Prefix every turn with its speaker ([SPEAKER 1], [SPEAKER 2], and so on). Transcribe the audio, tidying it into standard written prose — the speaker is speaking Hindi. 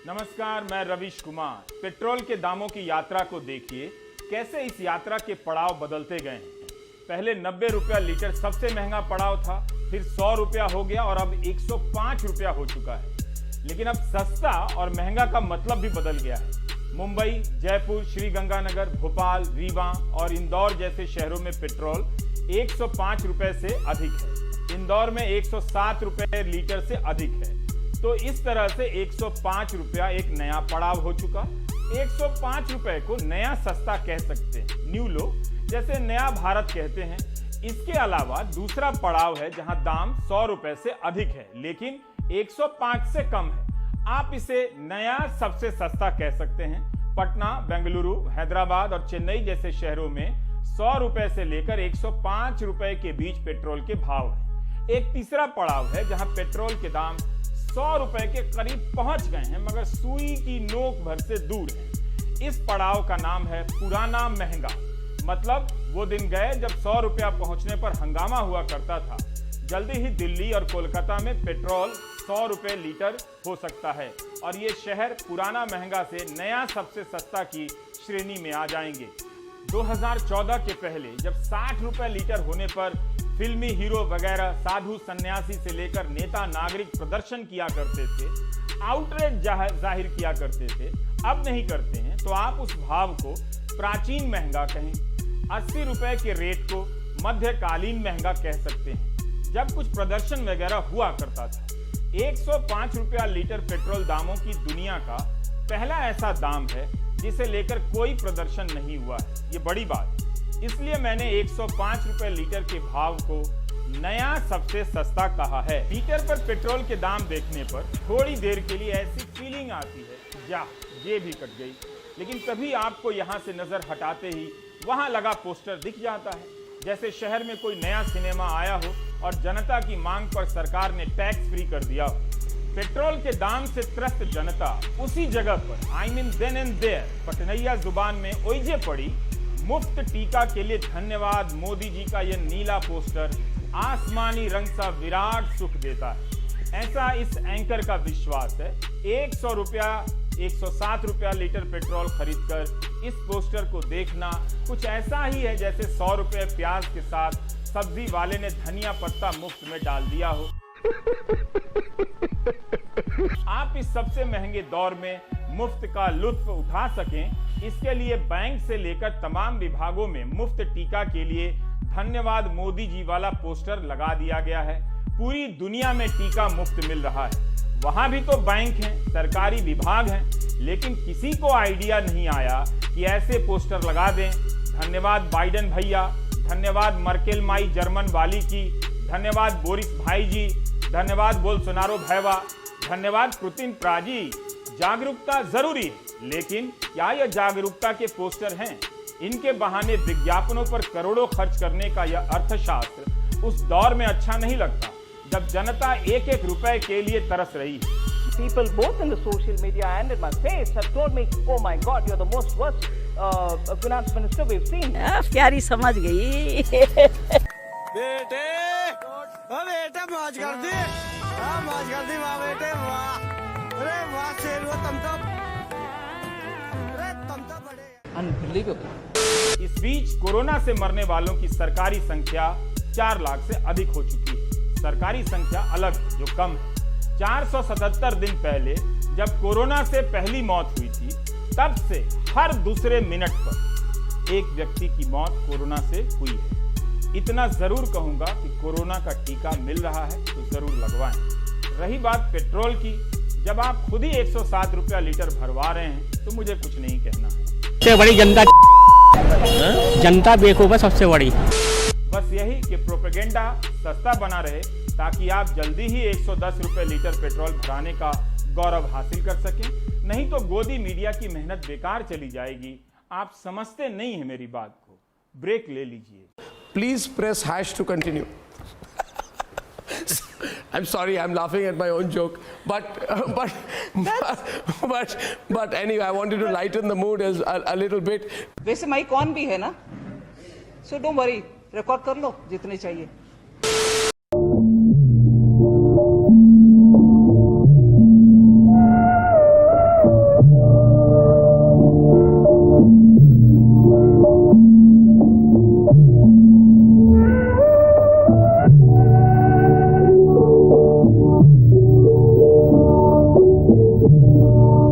[SPEAKER 1] नमस्कार, मैं रविश कुमार। पेट्रोल के दामों की यात्रा को देखिए, कैसे इस यात्रा के पड़ाव बदलते गए हैं। पहले 90 रुपया लीटर सबसे महंगा पड़ाव था, फिर 100 रुपया हो गया और अब 105 रुपया हो चुका है। लेकिन अब सस्ता और महंगा का मतलब भी बदल गया है। मुंबई, जयपुर, श्रीगंगानगर, भोपाल, रीवा और इंदौर जैसे शहरों में पेट्रोल 105 रुपए से अधिक है। इंदौर में 107 रुपए लीटर से अधिक है। तो इस तरह से 105 रुपया एक नया पड़ाव हो चुका। 105 रुपए को नया सस्ता कह सकते हैं, न्यू लो, जैसे नया भारत कहते हैं। इसके अलावा दूसरा पड़ाव है जहां दाम 100 रुपए से अधिक है, लेकिन 105 से कम है। आप इसे नया सबसे सस्ता कह सकते हैं। पटना, बेंगलुरु, हैदराबाद और चेन्नई जैसे शहरों में 100 रुपए से लेकर 105 रुपए के बीच पेट्रोल के भाव हैं। एक तीसरा पड़ाव है जहां पेट्रोल के दाम 100 रुपए के करीब पहुंच गए हैं, मगर सुई की नोक भर से दूर है। इस पड़ाव का नाम है पुराना महंगा। मतलब वो दिन गए जब 100 रुपया पहुंचने पर हंगामा हुआ करता था। जल्दी ही दिल्ली और कोलकाता में पेट्रोल 100 रुपए लीटर हो सकता है और ये शहर पुराना महंगा से नया सबसे सस्ता की श्रेणी में आ जाएंगे। 2014 के पहले जब 60 रुपए लीटर होने पर फिल्मी हीरो वगैरह, साधु सन्यासी से लेकर नेता नागरिक प्रदर्शन किया करते थे, आउटरेज जाहिर किया करते थे, अब नहीं करते हैं। तो आप उस भाव को प्राचीन महंगा कहें। 80 रुपए के रेट को मध्यकालीन महंगा कह सकते हैं, जब कुछ प्रदर्शन वगैरह हुआ करता था। 105 रुपया लीटर पेट्रोल दामों की दुनिया का पहला ऐसा दाम है जिसे लेकर कोई प्रदर्शन नहीं हुआ है। ये बड़ी बात है। इसलिए मैंने 105 रुपए लीटर के भाव को नया सबसे सस्ता कहा है। लीटर पर पेट्रोल के दाम देखने पर थोड़ी देर के लिए ऐसी फीलिंग आती है, जा ये भी कट गई। लेकिन तभी आपको यहाँ से नजर हटाते ही वहाँ लगा पोस्टर दिख जाता है, जैसे शहर में कोई नया सिनेमा आया हो और जनता की मांग पर सरकार ने टैक्स फ्री कर दिया हो। पेट्रोल के दाम से त्रस्त जनता उसी जगह पर, I mean then and there, पटनैया जुबान में ओइजे पड़ी। मुफ्त टीका के लिए धन्यवाद मोदी जी का यह नीला पोस्टर आसमानी रंग सा विराट सुख देता है। ऐसा इस एंकर का विश्वास है। 100 रुपया 107 रुपया लीटर पेट्रोल खरीदकर इस पोस्टर को देखना कुछ ऐसा ही है जैसे 100 रुपये प्याज के साथ सब्जी वाले ने धनिया पत्ता मुफ्त में डाल दिया हो। आप इस सबसे महंगे दौर में मुफ्त का लुत्फ उठा सकें, इसके लिए बैंक से लेकर तमाम विभागों में मुफ्त टीका के लिए धन्यवाद मोदी जी वाला पोस्टर लगा दिया गया है। पूरी दुनिया में टीका मुफ्त मिल रहा है। वहां भी तो बैंक हैं, सरकारी विभाग हैं, लेकिन किसी को आइडिया नहीं आया कि ऐसे पोस्टर लगा दें। धन्यवाद बाइडेन भैया, धन्यवाद मर्केल माई जर्मन वाली की, धन्यवाद बोरिस भाई जी, धन्यवाद बोल्सोनारो भैया, धन्यवाद पुतिन प्राजी। जागरूकता जरूरी है, लेकिन क्या यह जागरूकता के पोस्टर हैं? इनके बहाने विज्ञापनों पर करोड़ों खर्च करने का यह अर्थशास्त्र उस दौर में अच्छा नहीं लगता जब जनता एक एक रुपए के लिए तरस रही है।
[SPEAKER 2] People both in the social media and in my face have told me, "Oh my God, you're the most worst finance minister we've seen."
[SPEAKER 3] प्यारी समझ गई।
[SPEAKER 4] बेटे, ओ बेटा मौज कर दी, हाँ मौज कर दी वाह बेटे वाह, अरे वाह शेर तुम तो बड़े।
[SPEAKER 2] Unbelievable.
[SPEAKER 1] इस बीच कोरोना से मरने वालों की सरकारी संख्या 4 लाख से अधिक हो चुकी है। सरकारी संख्या अलग जो कम है। 477 दिन पहले जब कोरोना से पहली मौत हुई थी, तब से हर दूसरे मिनट पर एक व्यक्ति की मौत कोरोना से हुई है। इतना जरूर कहूंगा कि कोरोना का टीका मिल रहा है तो जरूर लगवाएं। रही बात पेट्रोल की, जब आप खुद ही 107 रुपया लीटर भरवा रहे हैं तो मुझे कुछ नहीं कहना है।
[SPEAKER 5] सबसे बड़ी जनता बेवकूफ है, सबसे बड़ी।
[SPEAKER 1] बस यही कि प्रोपेगेंडा सस्ता बना रहे ताकि आप जल्दी ही 110 रुपए लीटर पेट्रोल भराने का गौरव हासिल कर सकें। नहीं तो गोदी मीडिया की मेहनत बेकार चली जाएगी। आप समझते नहीं है मेरी बात को। ब्रेक ले लीजिए।
[SPEAKER 6] Please press hash to continue. I'm sorry, I'm laughing at my own joke, but anyway, I wanted to lighten the mood a little bit.
[SPEAKER 2] वैसे माइक ऑन भी है ना, so don't worry, रिकॉर्ड कर लो जितने चाहिए।